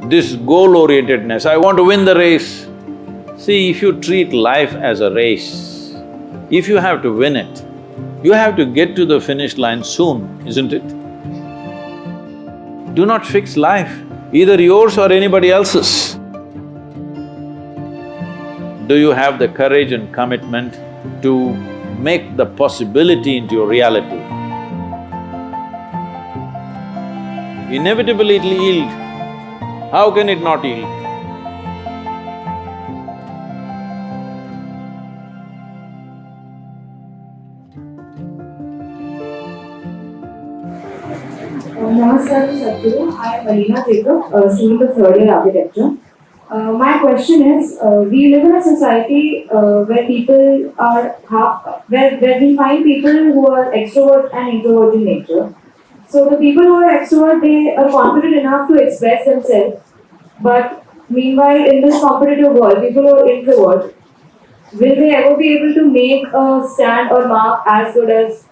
this goal-orientedness, I want to win the race. See, if you treat life as a race, if you have to win it, you have to get to the finish line soon, isn't it? Do not fix life, either yours or anybody else's. Do you have the courage and commitment to make the possibility into your reality? Inevitably it'll yield. How can it not yield? Namaskar, Sadhguru. I am Alina Jacob, a student of third year architecture. My question is, we live in a society where people are where we find people who are extrovert and introvert in nature. So the people who are extrovert, they are confident enough to express themselves, but meanwhile in this competitive world, people who are introvert, will they ever be able to make a stand or mark as good as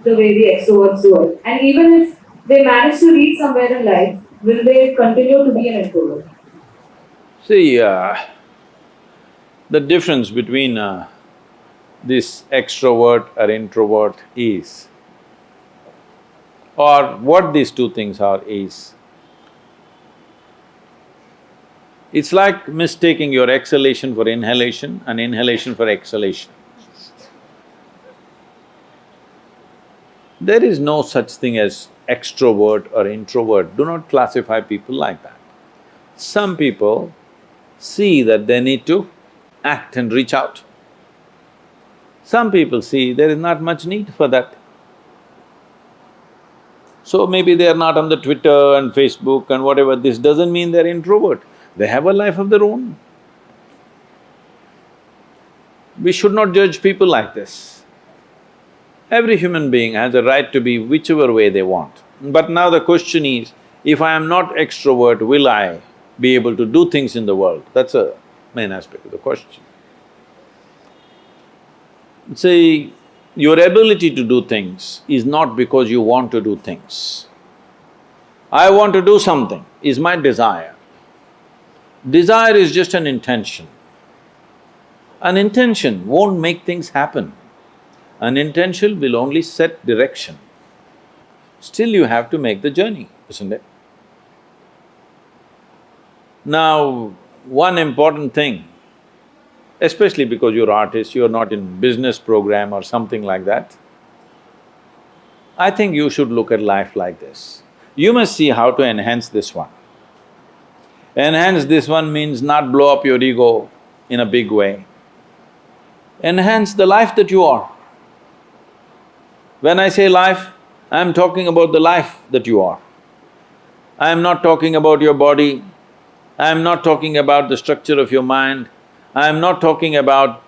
the way the extroverts do it? And even if they manage to reach somewhere in life, will they continue to be an introvert? See, the difference between this extrovert or introvert is, or what these two things are is, it's like mistaking your exhalation for inhalation and inhalation for exhalation. There is no such thing as extrovert or introvert. Do not classify people like that. Some people see that they need to act and reach out. Some people see there is not much need for that. So maybe they are not on the Twitter and Facebook and whatever, this doesn't mean they're introvert. They have a life of their own. We should not judge people like this. Every human being has a right to be whichever way they want. But now the question is, if I am not extrovert, will I be able to do things in the world? That's a main aspect of the question. See, your ability to do things is not because you want to do things. I want to do something is my desire. Desire is just an intention. An intention won't make things happen. An intention will only set direction. Still you have to make the journey, isn't it? Now, one important thing, especially because you're artist, you're not in business program or something like that, I think you should look at life like this. You must see how to enhance this one. Enhance this one means not blow up your ego in a big way. Enhance the life that you are. When I say life, I'm talking about the life that you are. I'm not talking about your body, I'm not talking about the structure of your mind, I'm not talking about…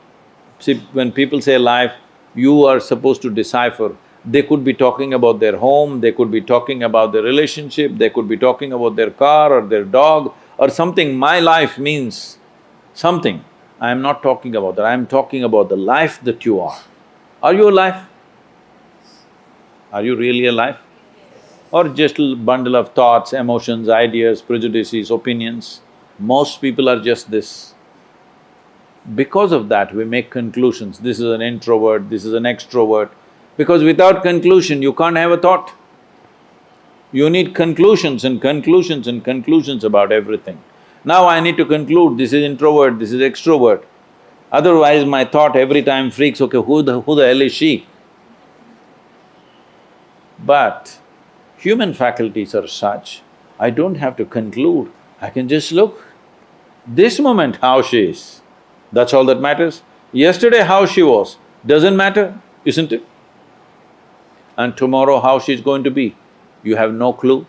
See, when people say life, you are supposed to decipher. They could be talking about their home, they could be talking about their relationship, they could be talking about their car or their dog or something. My life means something. I am not talking about that, I am talking about the life that you are. Are you alive? Are you really alive? Or just a bundle of thoughts, emotions, ideas, prejudices, opinions? Most people are just this. Because of that, we make conclusions, this is an introvert, this is an extrovert. Because without conclusion, you can't have a thought. You need conclusions and conclusions and conclusions about everything. Now I need to conclude, this is introvert, this is extrovert. Otherwise my thought every time freaks, okay, who the hell is she? But human faculties are such, I don't have to conclude, I can just look. This moment how she is, that's all that matters. Yesterday how she was, doesn't matter, isn't it? And tomorrow how she's going to be, you have no clue.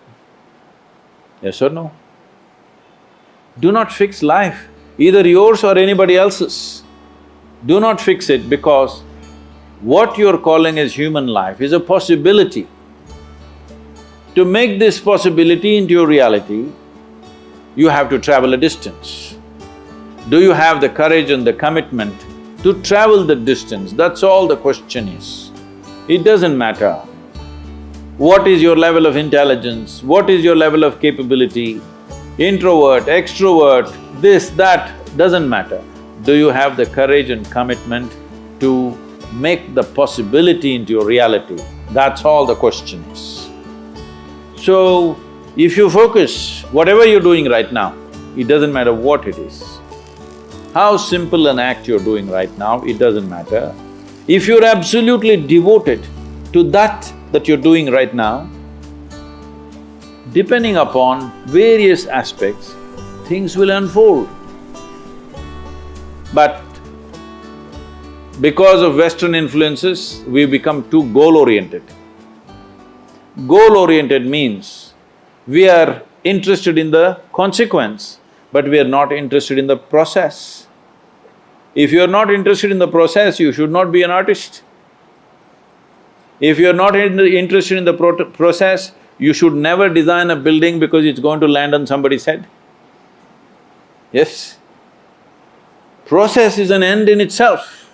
Yes or no? Do not fix life, either yours or anybody else's. Do not fix it, because what you're calling as human life is a possibility. To make this possibility into your reality, you have to travel a distance. Do you have the courage and the commitment to travel the distance? That's all the question is. It doesn't matter what is your level of intelligence, what is your level of capability, introvert, extrovert, this, that, doesn't matter. Do you have the courage and commitment to make the possibility into your reality? That's all the question is. So, if you focus, whatever you're doing right now, it doesn't matter what it is. How simple an act you're doing right now, it doesn't matter. If you're absolutely devoted to that you're doing right now, depending upon various aspects, things will unfold. But because of Western influences, we become too goal-oriented. Goal-oriented means we are interested in the consequence, but we are not interested in the process. If you are not interested in the process, you should not be an artist. If you are not interested in the process, you should never design a building because it's going to land on somebody's head. Yes? Process is an end in itself.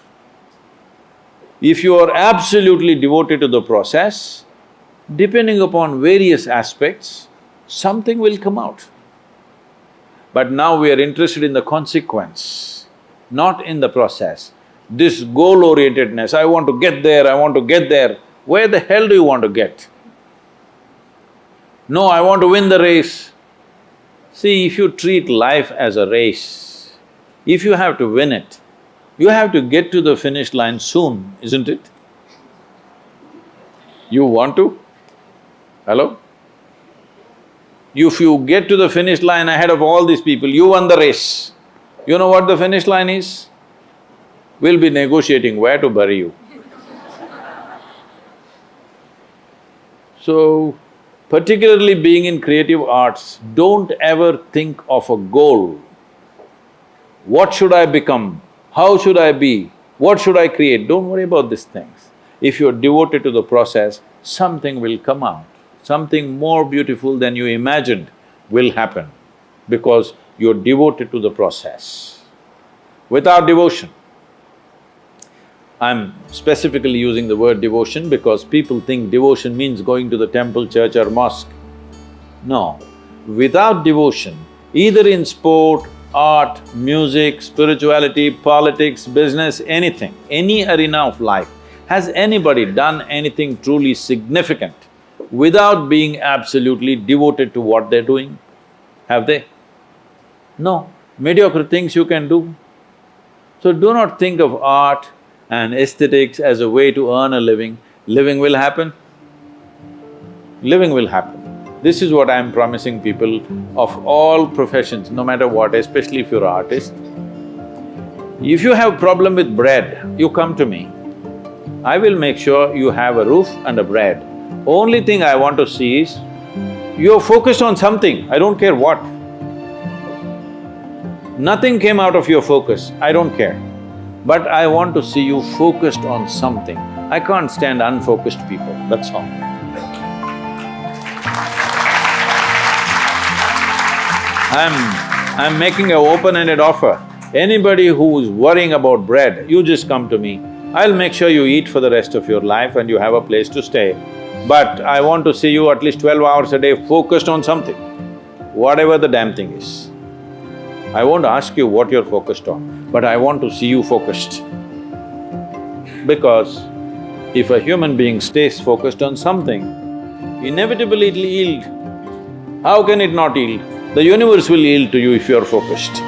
If you are absolutely devoted to the process, depending upon various aspects, something will come out. But now we are interested in the consequence, not in the process. This goal-orientedness, I want to get there, I want to get there. Where the hell do you want to get? No, I want to win the race. See, if you treat life as a race, if you have to win it, you have to get to the finish line soon, isn't it? You want to? Hello? If you get to the finish line ahead of all these people, you won the race. You know what the finish line is? We'll be negotiating where to bury you. So, particularly being in creative arts, don't ever think of a goal. What should I become? How should I be? What should I create? Don't worry about these things. If you're devoted to the process, something will come out. Something more beautiful than you imagined will happen because you're devoted to the process. Without devotion, I'm specifically using the word devotion because people think devotion means going to the temple, church or mosque. No, without devotion, either in sport, art, music, spirituality, politics, business, anything, any arena of life, has anybody done anything truly significant without being absolutely devoted to what they're doing? Have they? No, mediocre things you can do. So do not think of art and aesthetics as a way to earn a living. Living will happen. Living will happen. This is what I'm promising people of all professions, no matter what, especially if you're an artist. If you have problem with bread, you come to me. I will make sure you have a roof and a bread. Only thing I want to see is, you're focused on something, I don't care what. Nothing came out of your focus, I don't care. But I want to see you focused on something. I can't stand unfocused people, that's all. I'm making an open-ended offer. Anybody who's worrying about bread, you just come to me. I'll make sure you eat for the rest of your life and you have a place to stay. But I want to see you at least 12 hours a day focused on something, whatever the damn thing is. I won't ask you what you're focused on, but I want to see you focused. Because if a human being stays focused on something, inevitably it'll yield. How can it not yield? The universe will yield to you if you're focused.